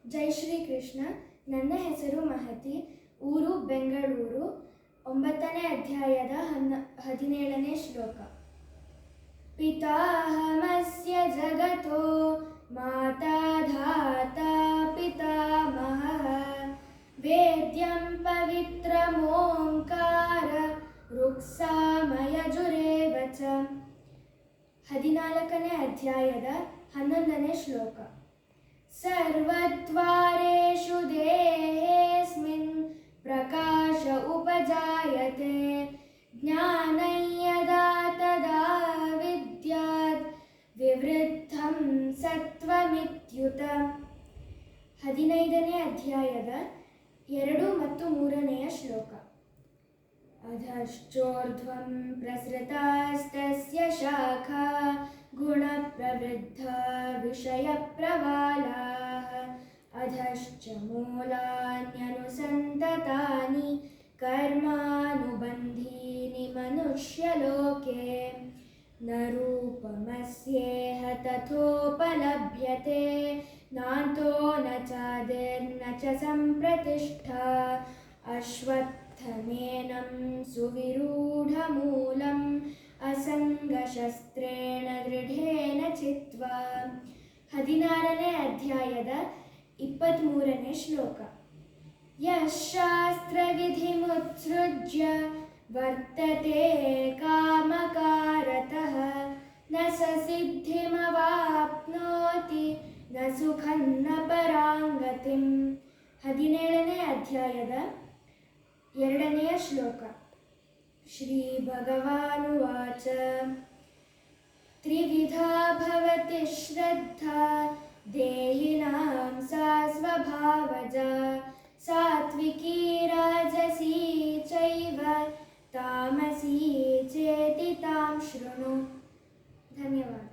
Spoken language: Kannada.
ಜೈ ಶ್ರೀ ಕೃಷ್ಣ. ನನ್ನ ಹೆಸರು ಮಹತಿ, ಊರು ಬೆಂಗಳೂರು. 9ನೇ ಅಧ್ಯಾಯದ 17ನೇ ಶ್ಲೋಕ. ಪಿತಾಹಮಸ್ಯ ಜಗತೋ ಮಾತಾ ಧಾತಾ ಪಿತಾಮಹಃ ವೇದ್ಯಂ ಪವಿತ್ರಮೋಂಕಾರ ಋಕ್ಸಾಮಯಜುರೇವ ಚ. 14ನೇ ಅಧ್ಯಾಯದ 11ನೇ ಶ್ಲೋಕ. ಸರ್ವದ್ವಾರೇಷು ದೇಹೇಸ್ಮಿನ್ ಪ್ರಕಾಶ ಉಪಜಾಯತೆ ಜ್ಞಾನಂ ಯದಾ ತದಾ ವಿದ್ಯಾತ್ ವಿವೃದ್ಧಂ ಸತ್ವಮಿತ್ಯುತ. 15ನೇ ಅಧ್ಯಾಯದ 2 ಮತ್ತು 3ನೆಯ ಶ್ಲೋಕ. ಅಧಶ್ಚೋರ್ಧ್ವಂ ಪ್ರಸೃತಾಸ್ತಸ್ಯ ಶಾಖಾ ಗುಣಪ್ರವೃದ್ಧಾ ವಿಷಯಪ್ರವಾಲಾಃ ಅಧಶ್ಚ ಮೂಲಾನ್ಯನುಸಂತತಾನಿ ಕರ್ಮಾನುಬಂಧೀನಿ ಮನುಷ್ಯಲೋಕೆ ನ ರೂಪಮಸ್ಯೇಹ ತಥೋಪಲಭ್ಯತೆ ನಾಂತೋ ನ ಚಾದಿರ್ನ ಚ ಸಂಪ್ರತಿಷ್ಠಾ ಅಶ್ವತ್ಥಮೇನಂ ಸುವಿರೂಢಮೂಲಂ ಅಸಂಗಶಸ್ತ್ರೇಣ ದೃಢೇನ ಚಿತ್ವಾ. 16ನೇ ಅಧ್ಯಾಯದ 23ನೇ ಶ್ಲೋಕ. ಯಶಾಸ್ತ್ರವಿಧಿಮುತ್ಸೃಜ್ಯ ವರ್ತತೆ ಕಾಮಕಾರತಃ ನ ಸ ಸಿದ್ಧಿಮವಾಪ್ನೋತಿ ನ ಸುಖಂ ನ ಪರಾಂಗತಿಂ. 17ನೇ ಅಧ್ಯಾಯದ 2ನೆಯ ಶ್ಲೋಕ. ಶ್ರೀ ಭಗವಾನುವಾಚ ತ್ರಿವಿಧಾ ಭವತಿ ಶ್ರದ್ಧಾ ದೇಹಿನಾಂ ಸಾ ಸ್ವಭಾವಜಾ ಸಾತ್ವಿಕೀ ರಾಜಸೀ ಚೈವ ತಾಮಸೀ ಚೇತಿ ತಾಂ ಶೃಣು. ಧನ್ಯವಾದ.